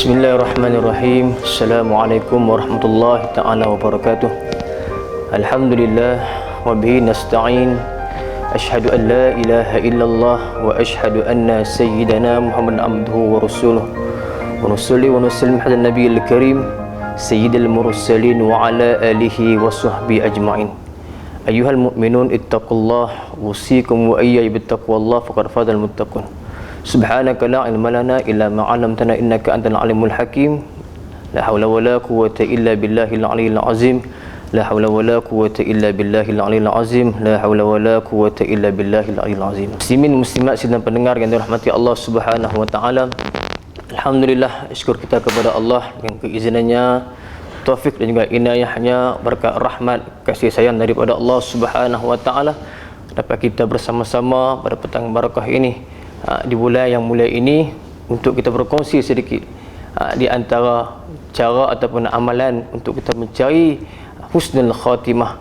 Bismillahirrahmanirrahim. Assalamualaikum warahmatullahi ta'ala wabarakatuh. Alhamdulillah wa bihi nasta'in. Ashhadu an la ilaha illallah wa ashhadu anna sayyidana Muhammadan abduhu wa rasuluh. Wa nusalli wa nusallim ala nabiyil karim sayyidil mursalin wa ala alihi wa sahbihi ajma'in. Ayyuhal mu'minun ittaqullah wusikum wa iyaya bittaqwallah faqad fadal muttaqun. Subhanaka la ilma lana illa ma 'allamtana innaka antal alimul hakim. La haula wala quwwata illa billahil aliyyil azim. La haula wala quwwata illa billahil aliyyil azim. La haula wala quwwata illa billahil aliyyil azim. Muslimin muslimat sidang pendengar yang dirahmati Allah Subhanahu wa taala. Alhamdulillah, syukur kita kepada Allah dengan keizinannya, taufik dan juga inayahnya, berkat rahmat kasih sayang daripada Allah Subhanahu wa taala dapat kita bersama-sama pada petang barakah ini di bulan yang mulia ini untuk kita berkongsi sedikit di antara cara ataupun amalan untuk kita mencari husnul khatimah,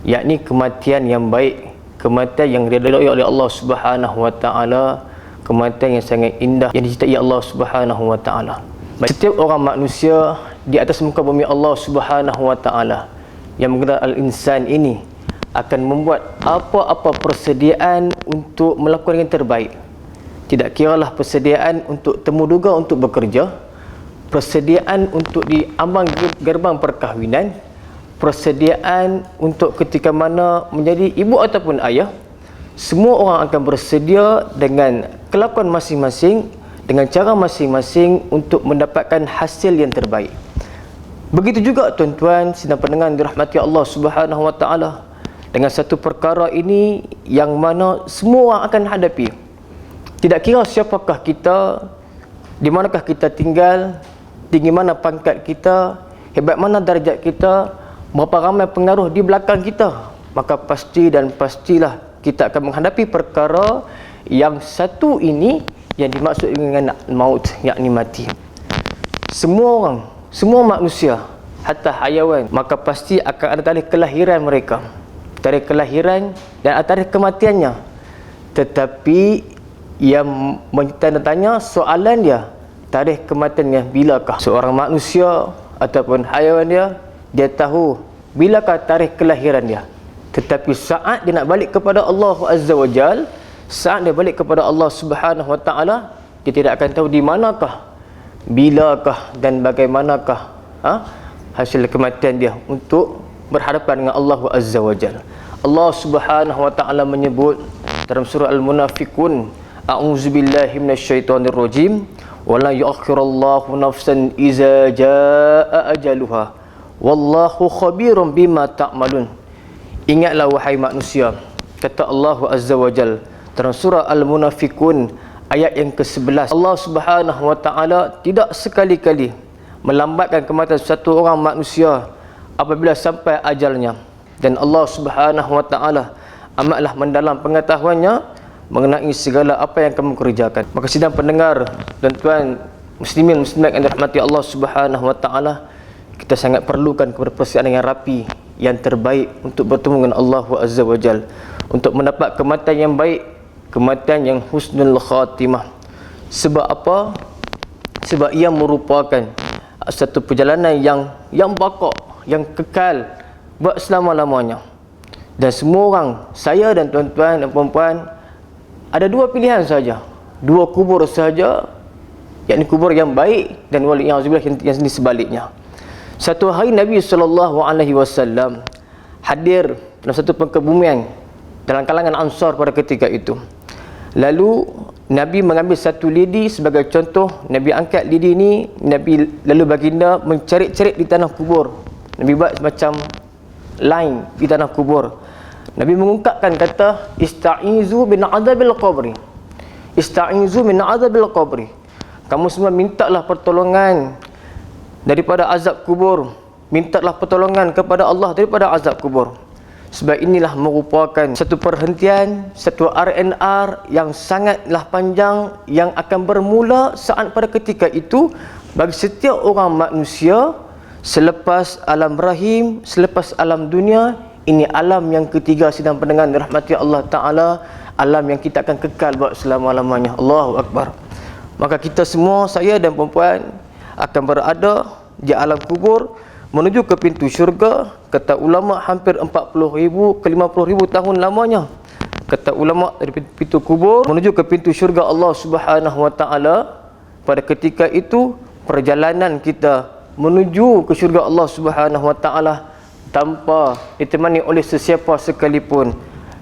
yakni kematian yang baik, kematian yang diridai oleh Allah Subhanahu wa taala, kematian yang sangat indah yang dicintai Allah Subhanahu wa taala. Setiap orang manusia di atas muka bumi Allah Subhanahu wa taala yang menggelar al-insan ini akan membuat apa-apa persediaan untuk melakukan yang terbaik. Tidak kiralah persediaan untuk temu duga untuk bekerja, persediaan untuk di ambang gerbang perkahwinan, persediaan untuk ketika mana menjadi ibu ataupun ayah. Semua orang akan bersedia dengan kelakuan masing-masing, dengan cara masing-masing untuk mendapatkan hasil yang terbaik. Begitu juga tuan-tuan sidang pendengar dirahmati Allah Subhanahu wa taala, dengan satu perkara ini yang mana semua orang akan hadapi. Tidak kira siapakah kita, di manakah kita tinggal, tinggi mana pangkat kita, hebat mana darjat kita, berapa ramai pengaruh di belakang kita, maka pasti dan pastilah kita akan menghadapi perkara yang satu ini yang dimaksud dengan maut, yakni mati. Semua orang, semua manusia, hatta hayawan, maka pasti akan ada tarikh kelahiran mereka, tarikh kelahiran dan ada tarikh kematiannya. Tetapi yang bertanya soalan dia, tarikh kematiannya bilakah? Seorang manusia ataupun hayawan dia tahu bilakah tarikh kelahiran dia. Tetapi saat dia nak balik kepada Allah Azza wa Jal, saat dia balik kepada Allah Subhanahu wa taala, dia tidak akan tahu di manakah, bilakah dan bagaimanakah hasil kematian dia untuk berhadapan dengan Allah Azza wa Jal. Allah Subhanahu wa taala menyebut dalam surah Al-Munafiqun, a'udzubillahi minasyaitonirrajim, wala yu'akhirullahu nafsan iza jaa ajaluha wallahu khabirum bima ta'malun. Ingatlah wahai manusia, kata Allah Azza wa Jal dalam surah Al-Munafiqun ayat yang ke-11, Allah Subhanahu wa taala tidak sekali-kali melambatkan kematian satu orang manusia apabila sampai ajalnya, dan Allah Subhanahu wa taala amatlah mendalam pengetahuannya mengenai segala apa yang kamu kerjakan. Maka sidang pendengar, tuan-tuan muslimin muslimat yang dirahmati Allah Subhanahu wa taala, kita sangat perlukan kepada persediaan yang rapi, yang terbaik untuk bertemu dengan Allah Azza wa Jal, untuk mendapat kematian yang baik, kematian yang husnul khatimah. Sebab apa? Sebab ia merupakan satu perjalanan yang bakok, yang kekal buat selama-lamanya. Dan semua orang, saya dan tuan-tuan dan puan-puan, ada dua pilihan saja, dua kubur saja, yakni kubur yang baik dan wali'iyahzubillah yang di sebaliknya. Satu hari Nabi SAW hadir dalam satu perkebumian dalam kalangan Ansar pada ketika itu. Lalu Nabi mengambil satu lidi sebagai contoh. Nabi angkat lidi ini, lalu baginda mencerit-cerit di tanah kubur. Nabi buat macam line di tanah kubur. Nabi mengungkapkan kata ista'izu min azabil qabri. Ista'izu min azabil qabri. Kamu semua mintalah pertolongan daripada azab kubur. Mintalah pertolongan kepada Allah daripada azab kubur. Sebab inilah merupakan satu perhentian, satu R&R yang sangatlah panjang yang akan bermula saat pada ketika itu bagi setiap orang manusia selepas alam rahim, selepas alam dunia. Ini alam yang ketiga sidang pendengar dirahmati Allah Ta'ala, alam yang kita akan kekal buat selama-lamanya. Allahu Akbar. Maka kita semua, saya dan perempuan, akan berada di alam kubur menuju ke pintu syurga. Kata ulama hampir 40,000 ke 50,000 tahun lamanya. Kata ulama dari pintu kubur menuju ke pintu syurga Allah Subhanahu wa taala. Pada ketika itu perjalanan kita menuju ke syurga Allah Subhanahu wa taala tanpa ditemani oleh sesiapa sekalipun,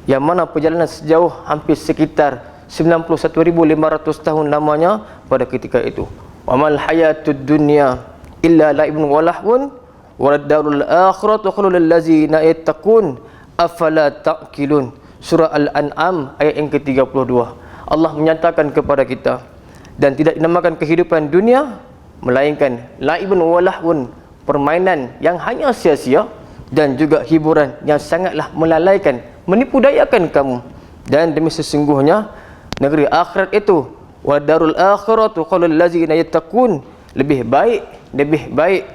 yang mana perjalanan sejauh hampir sekitar 91,500 tahun lamanya pada ketika itu. Wa mal hayatud dunya illa la'ibun wa lahwun walad darul akhiratu khairul lil ladzina yattaqun afala ta'qilun. Surah Al-An'am ayat yang ke-32. Allah menyatakan kepada kita, dan tidak dinamakan kehidupan dunia melainkan la'ibun wa lahwun, permainan yang hanya sia-sia, dan juga hiburan yang sangatlah melalaikan, menipu dayakan kamu. Dan demi sesungguhnya negeri akhirat itu, wa darul akhiratu khairul ladzina yattaqun, lebih baik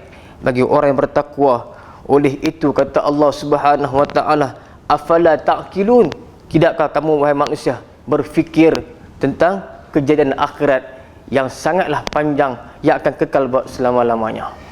bagi orang yang bertakwa. Oleh itu kata Allah Subhanahu wa taala, afala ta'qilun, tidakkah kamu wahai manusia berfikir tentang kejadian akhirat yang sangatlah panjang, yang akan kekal selama-lamanya.